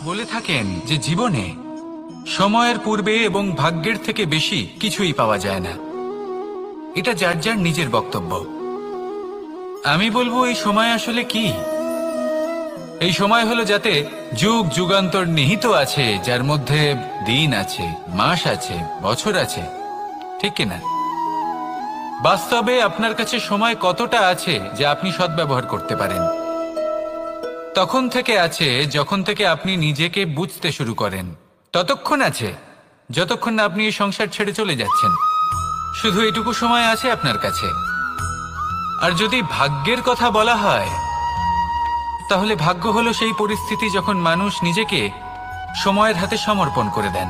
বলে থাকেন যে জীবনে সময়ের পূর্বে এবং ভাগ্যের থেকে বেশি কিছুই পাওয়া যায় না। এটা যার যার নিজের বক্তব্য। আমি বলবো এই সময় আসলে কি? এই সময় হলো যাতে যুগ যুগান্তর নিহিত আছে, যার মধ্যে দিন আছে, মাস আছে, বছর আছে, ঠিক কিনা? বাস্তবে আপনার কাছে সময় কতটা আছে যা আপনি সদ্ব্যবহার করতে পারেন? তখন থেকে আছে যখন থেকে আপনি নিজেকে বুঝতে শুরু করেন। ততক্ষণ আছে যতক্ষণ না আপনি এই সংসার ছেড়ে চলে যাচ্ছেন। শুধু এটুকু সময় আছে আপনার কাছে। আর যদি ভাগ্যের কথা বলা হয়, তাহলে ভাগ্য হলো সেই পরিস্থিতি যখন মানুষ নিজেকে সময়ের হাতে সমর্পণ করে দেন,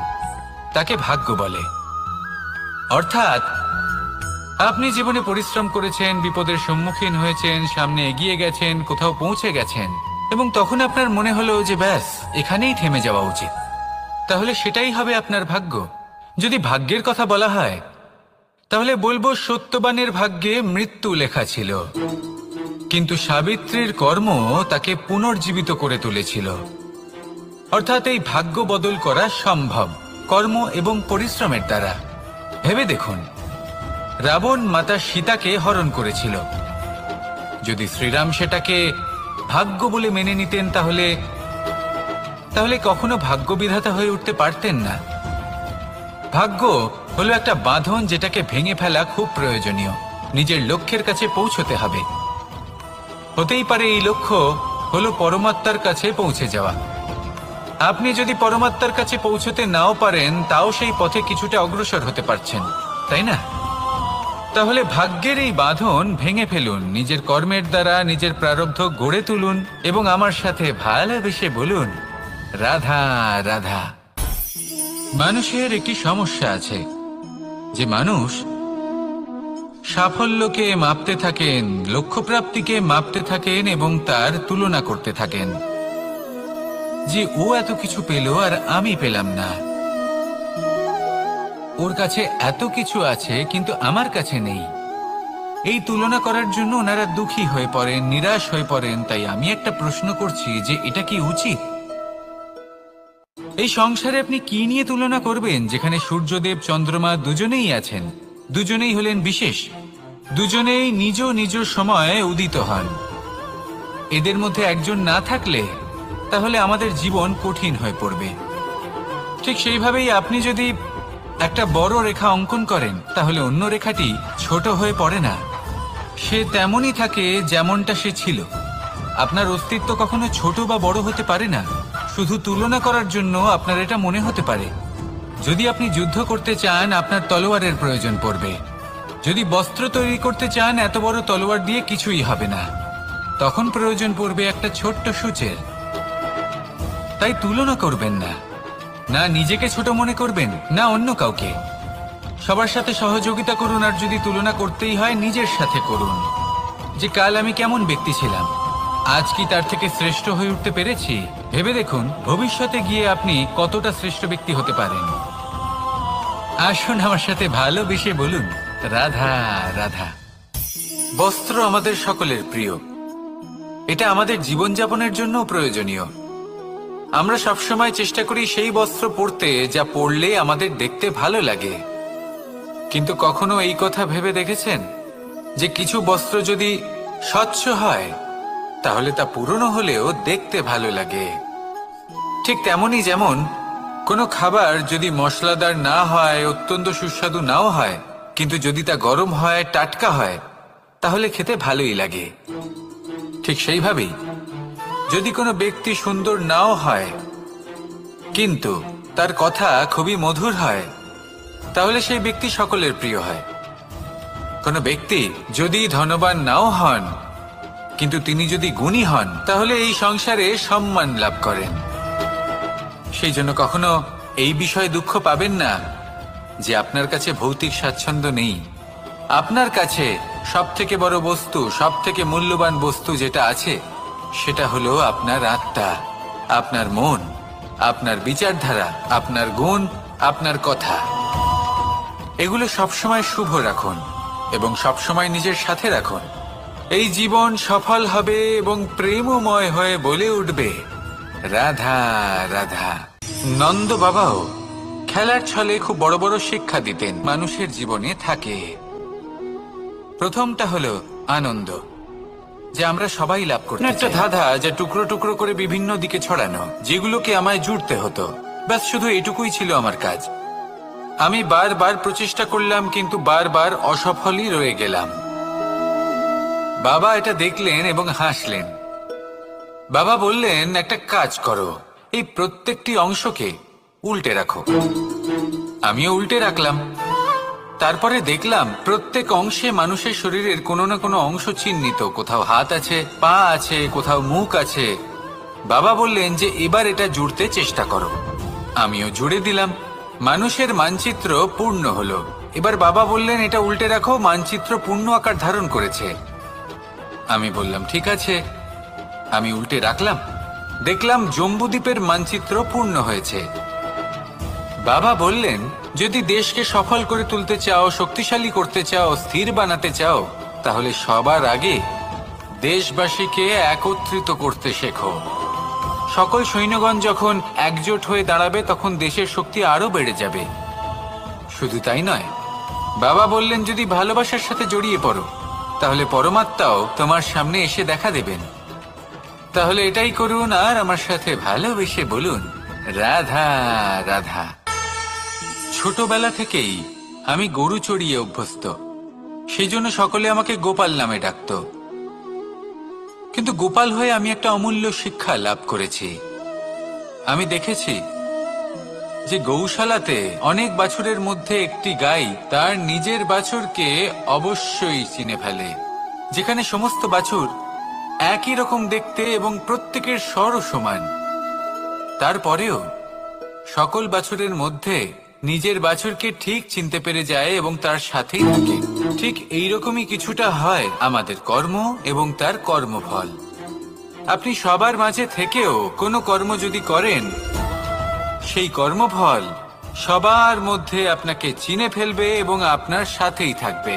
তাকে ভাগ্য বলে। অর্থাৎ আপনি জীবনে পরিশ্রম করেছেন, বিপদের সম্মুখীন হয়েছেন, সামনে এগিয়ে গেছেন, কোথাও পৌঁছে গেছেন, এবং তখন আপনার মনে হলো যে ব্যাস এখানেই থেমে যাওয়া উচিত। তাহলে সেটাই হবে আপনার ভাগ্য। যদি ভাগ্যের কথা বলা হয়, তাহলে বলবো সত্যবানের ভাগ্যে মৃত্যু লেখা ছিল, কিন্তু সাবিত্রীর কর্ম তাকে পুনর্জীবিত করে তুলেছিল। অর্থাৎ এই ভাগ্য বদল করা সম্ভব কর্ম এবং পরিশ্রমের দ্বারা। ভেবে দেখুন, রাবণ মাতা সীতাকে হরণ করেছিল। যদি শ্রীরাম সেটাকে ভাগ্য বলে মেনে নিতেন, তাহলে কখনো ভাগ্য বিধাতা হয়ে উঠতে পারতেন না। ভাগ্য হলো একটা বাঁধন যেটাকে ভেঙে ফেলা খুব প্রয়োজনীয়। নিজের লক্ষ্যের কাছে পৌঁছতে হবে। হতেই পারে এই লক্ষ্য হলো পরমাত্মার কাছে পৌঁছে যাওয়া। আপনি যদি পরমাত্মার কাছে পৌঁছতে নাও পারেন, তাও সেই পথে কিছুটা অগ্রসর হতে পারছেন, তাই না? তাহলে ভাগ্যের এই বাঁধন ভেঙে ফেলুন, নিজের কর্মের দ্বারা নিজের প্রারব্ধ গড়ে তুলুন এবং আমার সাথে ভালোবেসে বলুন, রাধা রাধা। মানুষের একটি সমস্যা আছে যে মানুষ সাফল্যকে মাপতে থাকেন, লক্ষ্যপ্রাপ্তিকে মাপতে থাকেন এবং তার তুলনা করতে থাকেন যে ও এত কিছু পেল আর আমি পেলাম না। ওর কাছে এত কিছু আছে কিন্তু আমার কাছে নেই। এই তুলনা করার জন্য ওনারা দুঃখী হয়ে পড়েন, নিরাশ হয়ে পড়েন। তাই আমি একটা প্রশ্ন করছি যে এটা কি উচিত? এই সংসারে আপনি কি নিয়ে তুলনা করবেন, যেখানে সূর্যদেব চন্দ্রমা দুজনেই আছেন, দুজনেই হলেন বিশেষ, দুজনেই নিজ নিজ সময়ে উদিত হন। এদের মধ্যে একজন না থাকলে তাহলে আমাদের জীবন কঠিন হয়ে পড়বে। ঠিক সেইভাবেই আপনি যদি একটা বড় রেখা অঙ্কন করেন, তাহলে অন্য রেখাটি ছোট হয়ে পড়ে না, সে তেমনই থাকে যেমনটা সে ছিল। আপনার অস্তিত্ব কখনো ছোট বা বড় হতে পারে না। শুধু তুলনা করার জন্য আপনার এটা মনে হতে পারে। যদি আপনি যুদ্ধ করতে চান, আপনার তলোয়ারের প্রয়োজন পড়বে। যদি বস্ত্র তৈরি করতে চান, এত বড় তলোয়ার দিয়ে কিছুই হবে না, তখন প্রয়োজন পড়বে একটা ছোট্ট সূচের। তাই তুলনা করবেন না, না নিজেকে ছোট মনে করবেন, না অন্য কাউকে। সবার সাথে সহযোগিতা করুন, আর যদি তুলনা করতেই হয় নিজের সাথে করুন, যে কাল আমি কেমন ব্যক্তি ছিলাম, আজ কি তার থেকে শ্রেষ্ঠ হয়ে উঠতে পেরেছি। ভেবে দেখুন ভবিষ্যতে গিয়ে আপনি কতটা শ্রেষ্ঠ ব্যক্তি হতে পারেন। আসুন আমার সাথে ভালোবেসে বলুন, রাধা রাধা। বস্ত্র আমাদের সকলের প্রিয়, এটা আমাদের জীবনযাপনের জন্য প্রয়োজনীয়। আমরা সবসময় চেষ্টা করি সেই বস্ত্র পরতে যা পরলে আমাদের দেখতে ভালো লাগে। কিন্তু কখনো এই কথা ভেবে দেখেছেন যে কিছু বস্ত্র যদি স্বচ্ছ হয়, তাহলে তা পুরনো হলেও দেখতে ভালো লাগে। ঠিক তেমনি যেমন কোনো খাবার যদি মশলাদার না হয়, অত্যন্ত সুস্বাদু নাও হয়, কিন্তু যদি তা গরম হয়, টাটকা হয়, তাহলে খেতে ভালোই লাগে। ঠিক সেইভাবেই যদি কোনো ব্যক্তি সুন্দর নাও হয়, কিন্তু তার কথা খুবই মধুর হয়, তাহলে সেই ব্যক্তি সকলের প্রিয় হয়। কোনো ব্যক্তি যদি ধনবান নাও হন, কিন্তু তিনি যদি গুণী হন, তাহলে এই সংসারে সম্মান লাভ করেন। সেই জন্য কখনো এই বিষয়ে দুঃখ পাবেন না যে আপনার কাছে ভৌতিক স্বাচ্ছন্দ্য নেই। আপনার কাছে সব থেকে বড় বস্তু, সব থেকে মূল্যবান বস্তু যেটা আছে, সেটা হলো আপনার আত্মা, আপনার মন, আপনার বিচারধারা, আপনার গুণ, আপনার কথা। এগুলো সবসময় শুভ রাখুন এবং সবসময় নিজের সাথে রাখুন। এই জীবন সফল হবে এবং প্রেমময় হয়ে বলে উঠবে, রাধা রাধা। নন্দ বাবাও খেলার ছলে খুব বড় বড় শিক্ষা দিতেন মানুষের জীবনে থাকে। প্রথমটা হলো আনন্দ, যে আমরা সবাই লাভ করতে চাই। একটা ধাঁধা যা টুকরো টুকরো করে বিভিন্ন দিকে ছড়ানো, যেগুলোকে আমায় জুড়তে হতো। ব্যাস শুধু এটুকুই ছিল আমার কাজ। আমি বারবার প্রচেষ্টা করলাম, কিন্তু বারবার অসফলই রয়ে গেলাম। বাবা এটা দেখলেন এবং হাসলেন। বাবা বললেন, একটা কাজ করো, এই প্রত্যেকটি অংশকে উল্টে রাখো। আমিও উল্টে রাখলাম। তারপরে দেখলাম প্রত্যেক অংশে মানুষের শরীরের কোনো না কোনো অংশ চিহ্নিত। কোথাও হাত আছে, পা আছে, কোথাও মুখ আছে। বাবা বললেন যে এবার এটা জুড়তে চেষ্টা করো। আমিও জুড়ে দিলাম। মানুষের মানচিত্র পূর্ণ হলো। এবার বাবা বললেন, এটা উল্টে রাখো, মানচিত্র পূর্ণ আকার ধারণ করেছে। আমি বললাম, ঠিক আছে। আমি উল্টে রাখলাম। দেখলাম জম্বুদ্বীপের মানচিত্র পূর্ণ হয়েছে। বাবা বললেন, যদি দেশকে সফল করে তুলতে চাও, শক্তিশালী করতে চাও, স্থির বানাতে চাও, তাহলে সবার আগে দেশবাসীকে একত্রিত করতে শেখো। সকল সৈন্যগণ যখন একজোট হয়ে দাঁড়াবে, তখন দেশের শক্তি আরো বেড়ে যাবে। শুধু তাই নয়, বাবা বললেন, যদি ভালোবাসার সাথে জড়িয়ে পড়ো, তাহলে পরমাত্মাও তোমার সামনে এসে দেখা দেবেন। তাহলে এটাই করুন, আর আমার সাথে ভালোবেসে বলুন, রাধা রাধা। ছোটবেলা থেকেই আমি গরু চড়িয়ে অভ্যস্ত, সেই জন্য সকলে আমাকে গোপাল নামে ডাকত। কিন্তু গোপাল হয়ে আমি একটা অমূল্য শিক্ষা লাভ করেছি। আমি দেখেছি যে গৌশালাতে অনেক বাছুরের মধ্যে একটি গাই তার নিজের বাছুরকে অবশ্যই চিনে ফেলে। যেখানে সমস্ত বাছুর একই রকম দেখতে এবং প্রত্যেকের স্বরও সমান, তারপরেও সকল বাছুরের মধ্যে নিজের বাছুরকে ঠিক চিনতে পেরে যায় এবং তার সাথেই থাকে। ঠিক এইরকমই কিছুটা হয় আমাদের কর্ম এবং তার কর্মফল। আপনি সবার মাঝে থেকেও কোনো কর্ম যদি করেন, সেই কর্মফল সবার মধ্যে আপনাকে চিনে ফেলবে এবং আপনার সাথেই থাকবে।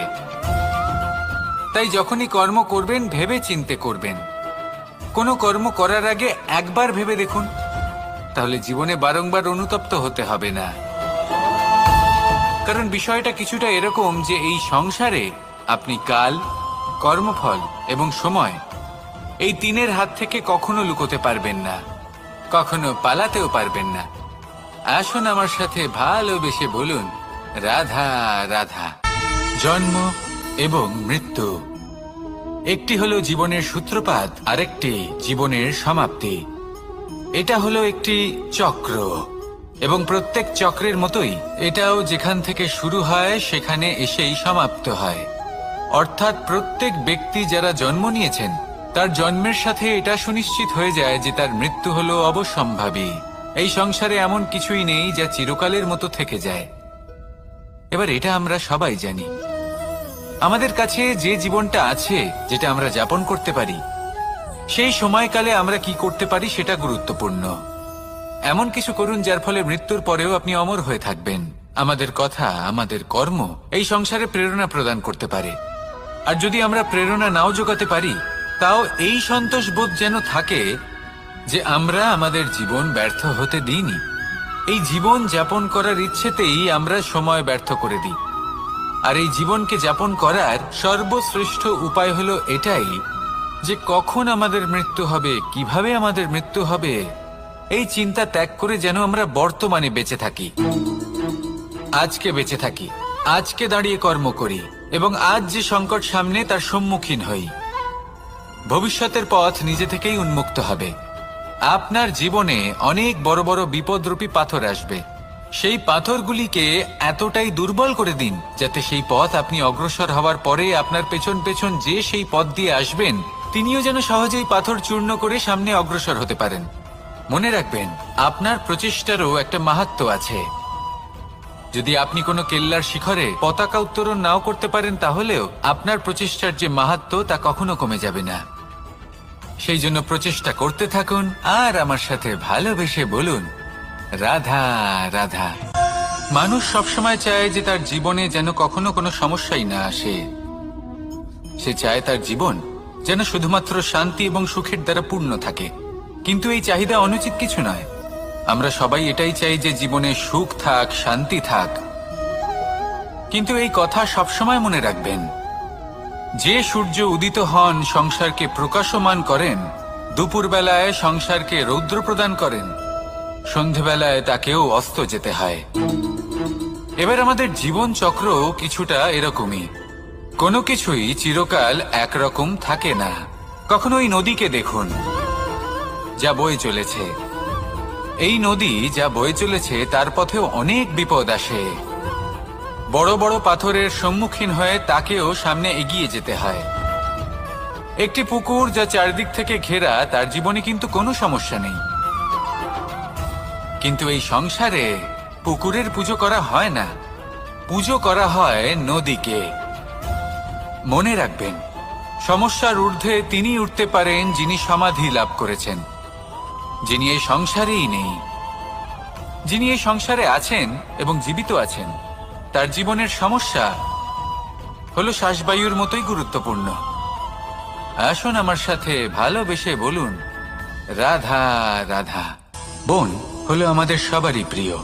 তাই যখনই কর্ম করবেন, ভেবে চিন্তে করবেন। কোনো কর্ম করার আগে একবার ভেবে দেখুন, তাহলে জীবনে বারংবার অনুতপ্ত হতে হবে না। কারণ বিষয়টা কিছুটা এরকম যে এই সংসারে আপনি কাল, কর্মফল এবং সময়, এই তিনের হাত থেকে কখনো লুকোতে পারবেন না, কখনো পালাতেও পারবেন না। আসুন আমার সাথে ভালোবেসে বলুন, রাধা রাধা। জন্ম এবং মৃত্যু, একটি হলো জীবনের সূত্রপাত, আরেকটি জীবনের সমাপ্তি। এটা হলো একটি চক্র, এবং প্রত্যেক চক্রের মতোই এটাও যেখান থেকে শুরু হয় সেখানে এসেই সমাপ্ত হয়। অর্থাৎ প্রত্যেক ব্যক্তি যারা জন্ম নিয়েছেন, তার জন্মের সাথে এটা সুনিশ্চিত হয়ে যায় যে তার মৃত্যু হলো অবশ্যম্ভাবী। এই সংসারে এমন কিছুই নেই যা চিরকালের মতো থেকে যায়। এবার এটা আমরা সবাই জানি। আমাদের কাছে যে জীবনটা আছে, যেটা আমরা যাপন করতে পারি, সেই সময়কালে আমরা কি করতে পারি সেটা গুরুত্বপূর্ণ। এমন কিছু করুন যার ফলে মৃত্যুর পরেও আপনি অমর হয়ে থাকবেন। আমাদের কথা, আমাদের কর্ম এই সংসারে প্রেরণা প্রদান করতে পারে। আর যদি আমরা প্রেরণা নাও জোগাতে পারি, তাও এই সন্তোষ বোধ যেন থাকে যে আমরা আমাদের জীবন ব্যর্থ হতে দিইনি। এই জীবন যাপন করার ইচ্ছেতেই আমরা সময় ব্যর্থ করে দিই। আর এই জীবনকে যাপন করার সর্বশ্রেষ্ঠ উপায় হলো এটাই যে কখন আমাদের মৃত্যু হবে, কিভাবে আমাদের মৃত্যু হবে, এই চিন্তা ত্যাগ করে যেন আমরা বর্তমানে বেঁচে থাকি, আজকে বেঁচে থাকি, আজকে দাঁড়িয়ে কর্ম করি এবং আজ যে সংকট সামনে তার সম্মুখীন হই। ভবিষ্যতের পথ নিজে থেকেই উন্মুক্ত হবে। আপনার জীবনে অনেক বড় বড় বিপদরূপী পাথর আসবে। সেই পাথরগুলিকে এতটাই দুর্বল করে দিন যাতে সেই পথ আপনি অগ্রসর হওয়ার পরে আপনার পেছন পেছন যে সেই পথ দিয়ে আসবেন, তিনিও যেন সহজেই পাথর চূর্ণ করে সামনে অগ্রসর হতে পারেন। মনে রাখবেন, আপনার প্রচেষ্টারও একটা মাহাত্ম্য আছে। যদি আপনি কোনো কেল্লার শিখরে পতাকা উত্তোলন নাও করতে পারেন, তাহলেও আপনার প্রচেষ্টার যে মাহাত্ম্য তা কখনো কমে যাবে না। সেই জন্য প্রচেষ্টা করতে থাকুন আর আমার সাথে ভালোবেসে বলুন, রাধা রাধা। মানুষ সবসময় চায় যে তার জীবনে যেন কখনো কোনো সমস্যাই না আসে। সে চায় তার জীবন যেন শুধুমাত্র শান্তি এবং সুখের দ্বারা পূর্ণ থাকে। কিন্তু এই চাহিদা অনুচিত কিছু নয়। আমরা সবাই এটাই চাই যে জীবনে সুখ থাক, শান্তি থাক। কিন্তু এই কথা সবসময় মনে রাখবেন, যে সূর্য উদিত হন সংসারকে প্রকাশমান করেন, দুপুরবেলায় সংসারকে রৌদ্র প্রদান করেন, সন্ধেবেলায় তাকেও অস্ত যেতে হয়। এবার আমাদের জীবন চক্র কিছুটা এরকমই। কোনো কিছুই চিরকাল একরকম থাকে না। কখনো এই নদীকে দেখুন, যা বয়ে চলেছে। এই নদী যা বয়ে চলেছে তার পথেও অনেক বিপদ আসে। বড় বড় পাথরের সম্মুখীন হয়ে তাকেও সামনে এগিয়ে যেতে হয়। একটি পুকুর যা চারদিক থেকে ঘেরা, তার জীবনে কিন্তু কোনো সমস্যা নেই। কিন্তু এই সংসারে পুকুরের পুজো করা হয় না, পুজো করা হয় নদীকে। মনে রাখবেন, সমস্যার ঊর্ধ্বে তিনি উঠতে পারেন যিনি সমাধি লাভ করেছেন, যিনি এই সংসারেই নেই। যিনি এই সংসারে আছেন এবং জীবিত আছেন, তার জীবনের সমস্যা হলো শ্বাসবায়ুর মতোই গুরুত্বপূর্ণ। আসুন আমার সাথে ভালোবেসে বলুন, রাধা রাধা। বন হলো আমাদের সবারই প্রিয়।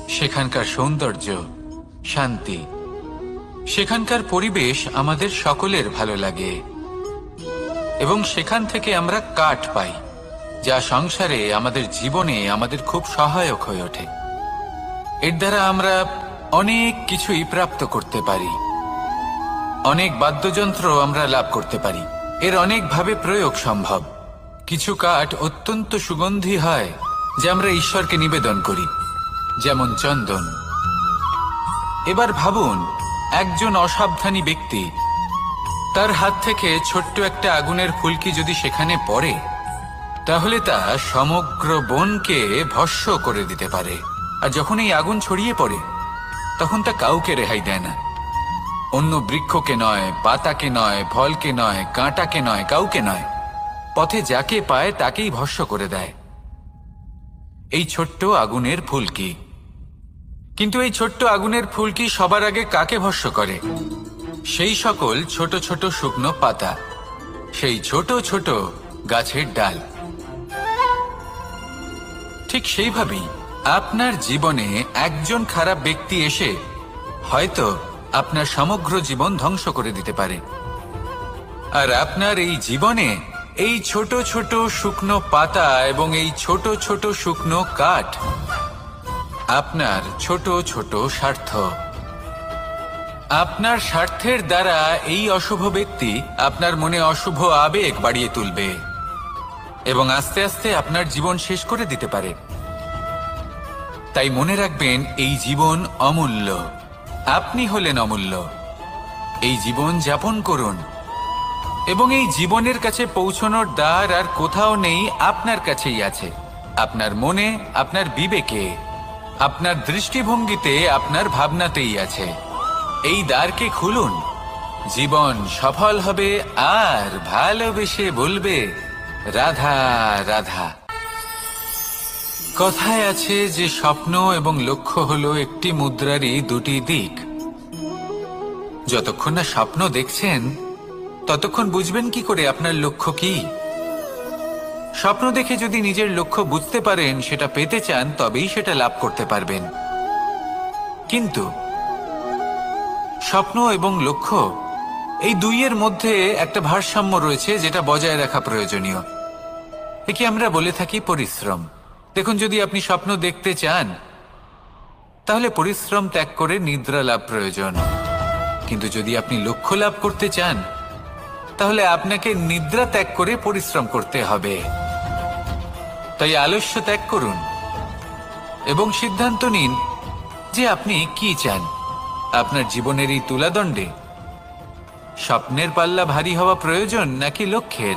সেখানকার সৌন্দর্য, শান্তি, সেখানকার পরিবেশ আমাদের সকলের ভালো লাগে। এবং সেখান থেকে আমরা কাঠ পাই, যা সংসারে আমাদের জীবনে আমাদের খুব সহায়ক হয়ে ওঠে। এর দ্বারা আমরা অনেক কিছুই প্রাপ্ত করতে পারি। অনেক বাদ্যযন্ত্র আমরা লাভ করতে পারি। এর অনেকভাবে প্রয়োগ সম্ভব। কিছু কাঠ অত্যন্ত সুগন্ধি হয়, যা আমরা ঈশ্বরকে নিবেদন করি, যেমন চন্দন। এবার ভাবুন, একজন অসাবধানী ব্যক্তি, তার হাত থেকে ছোট্ট একটা আগুনের ফুলকি যদি সেখানে পড়ে, তাহলে তা সমগ্র বনকে ভস্ম করে দিতে পারে। আর যখন এই আগুন ছড়িয়ে পড়ে, তখন তা কাউকে রেহাই দেয় না। অন্য বৃক্ষকে নয়, পাতাকে নয়, ফলকে নয়, কাঁটাকে নয়, কাউকে নয়, পথে যাকে পায় তাকেই ভস্ম করে দেয়। এই ছোট্ট আগুনের ফুলকি। কিন্তু এই ছোট্ট আগুনের ফুলকি সবার আগে কাকে ভস্ম করে? সেই সকল ছোট ছোট শুকনো পাতা, সেই ছোট ছোট গাছের ডাল। ঠিক সেইভাবেই আপনার জীবনে একজন খারাপ ব্যক্তি এসে হয়তো আপনার সমগ্র জীবন ধ্বংস করে দিতে পারে। আর আপনার এই জীবনে এই ছোট ছোট শুকনো পাতা এবং এই ছোট ছোট শুকনো কাঠ আপনার ছোট ছোট স্বার্থ। আপনার স্বার্থের দ্বারা এই অশুভ ব্যক্তি আপনার মনে অশুভ আবেগ বাড়িয়ে তুলবে এবং আস্তে আস্তে আপনার জীবন শেষ করে দিতে পারে। তাই মনে রাখবেন, এই জীবন অমূল্য। আপনি হলেন অমূল্য। এই জীবন যাপন করুন এবং এই জীবনের কাছে পৌঁছানোর দ্বার আর কোথাও নেই, আপনার কাছেই আছে। আপনার মনে, আপনার বিবেকে, আপনার দৃষ্টিভঙ্গিতে, আপনার ভাবনাতেই আছে। এই দ্বারকে খুলুন, জীবন সফল হবে আর ভালোবেসে বলবে, রাধা রাধা। কথায় আছে যে স্বপ্ন এবং লক্ষ্য হলো একটি মুদ্রারই দুটি দিক। যতক্ষণ না স্বপ্ন দেখছেন, ততক্ষণ বুঝবেন কি করে আপনার লক্ষ্য কি? স্বপ্ন দেখে যদি নিজের লক্ষ্য বুঝতে পারেন, সেটা পেতে চান, তবেই সেটা লাভ করতে পারবেন। কিন্তু স্বপ্ন এবং লক্ষ্য, এই দুইয়ের মধ্যে একটা ভারসাম্য রয়েছে, যেটা বজায় রাখা প্রয়োজনীয়। একে আমরা বলে থাকি পরিশ্রম। দেখুন, যদি আপনি স্বপ্ন দেখতে চান, তাহলে পরিশ্রম ত্যাগ করে নিদ্রা লাভ প্রয়োজন। কিন্তু যদি আপনি লক্ষ্য লাভ করতে চান, তাহলে আপনাকে নিদ্রা ত্যাগ করে পরিশ্রম করতে হবে। তাই আলস্য ত্যাগ করুন এবং সিদ্ধান্ত নিন যে আপনি কি চান। আপনার জীবনের এই তুলাদণ্ডে স্বপ্নের পাল্লা ভারী হওয়া প্রয়োজন নাকি লক্ষ্যের?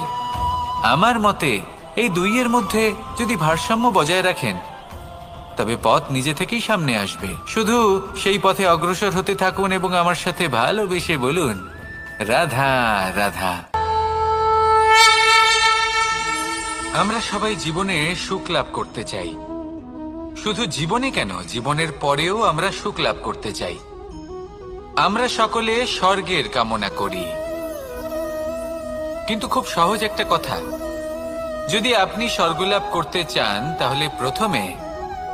আমার মতে এই দুইয়ের মধ্যে যদি ভারসাম্য বজায় রাখেন, তবে পথ নিজে থেকেই সামনে আসবে। শুধু সেই পথে অগ্রসর হতে থাকুন এবং আমার সাথে ভালোবেসে বলুন, রাধা রাধা। আমরা সবাই জীবনে সুখ লাভ করতে চাই। শুধু জীবনে কেন, জীবনের পরেও আমরা সুখ লাভ করতে চাই। আমরা সকলে স্বর্গের কামনা করি। কিন্তু খুব সহজ একটা কথা, যদি আপনি স্বর্গলাভ করতে চান তাহলে প্রথমে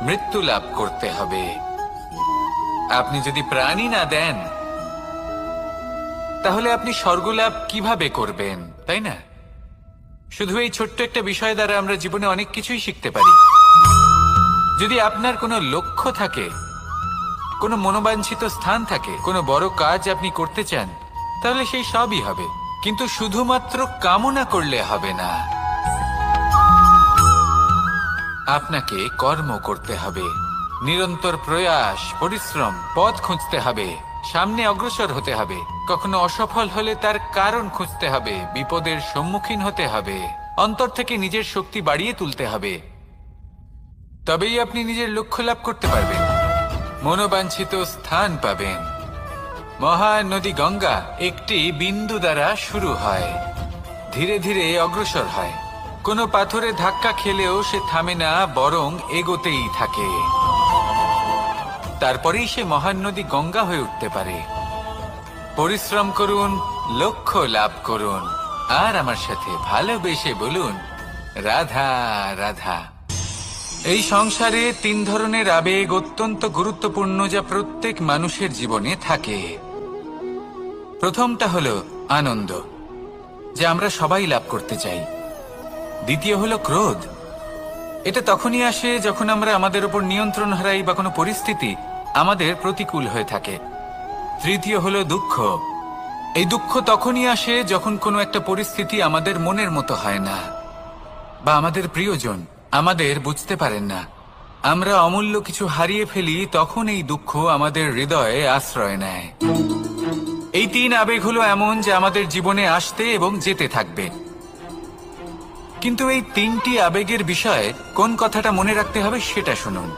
মৃত্যু লাভ করতে হবে। আপনি যদি প্রাণই না দেন তাহলে আপনি স্বর্গলাভ কিভাবে করবেন, তাই না? শুধু এই ছোট্ট একটা বিষয় দ্বারা আমরা জীবনে অনেক কিছুই শিখতে পারি। যদি আপনার কোনো লক্ষ্য থাকে, কোনো মনোবাঞ্ছিত স্থান থাকে, কোনো বড় কাজ আপনি করতে চান, তাহলে সেই সবই হবে। কিন্তু শুধুমাত্র কামনা করলে হবে না, আপনাকে কর্ম করতে হবে, নিরন্তর প্রয়াস, পরিশ্রম, পথ খুঁজতে হবে, সামনে অগ্রসর হতে হবে। কখনো অসফল হলে তার কারণ খুঁজতে হবে, বিপদের সম্মুখীন হতে হবে, অন্তর থেকে নিজের শক্তি বাড়িয়ে তুলতে হবে। তবেই আপনি নিজের লক্ষ্য লাভ করতে পারবেন, মনোবাঞ্ছিত স্থান পাবেন। মহান নদী গঙ্গা একটি বিন্দু দ্বারা শুরু হয়, ধীরে ধীরে অগ্রসর হয়। কোনো পাথরে ধাক্কা খেলেও সে থামে না, বরং এগোতেই থাকে। তারপরেই সে মহান নদী গঙ্গা হয়ে উঠতে পারে। পরিশ্রম করুন, লক্ষ্য লাভ করুন, আর আমার সাথে ভালোবেসে বলুন, রাধা রাধা। এই সংসারে 3 ধরনের আবেগ অত্যন্ত গুরুত্বপূর্ণ, যা প্রত্যেক মানুষের জীবনে থাকে। প্রথমটা হলো আনন্দ, যা আমরা সবাই লাভ করতে চাই। দ্বিতীয় হলো ক্রোধ, এটা তখনই আসে যখন আমরা আমাদের উপর নিয়ন্ত্রণ হারাই বা কোনো পরিস্থিতি আমাদের প্রতিকূল হয়ে থাকে। তৃতীয় হলো দুঃখ, এই দুঃখ তখনই আসে যখন কোনো একটা পরিস্থিতি আমাদের মনের মতো হয় না, বা আমাদের প্রিয়জন আমাদের বুঝতে পারেন না, আমরা অমূল্য কিছু হারিয়ে ফেলি, তখন এই দুঃখ আমাদের হৃদয়ে আশ্রয় নেয়। এই 3 আবেগ হলো এমন যে আমাদের জীবনে আসতে এবং যেতে থাকবে। কিন্তু এই 3টি আবেগের বিষয়ে কোন কথাটা মনে রাখতে হবে সেটা শুনুন।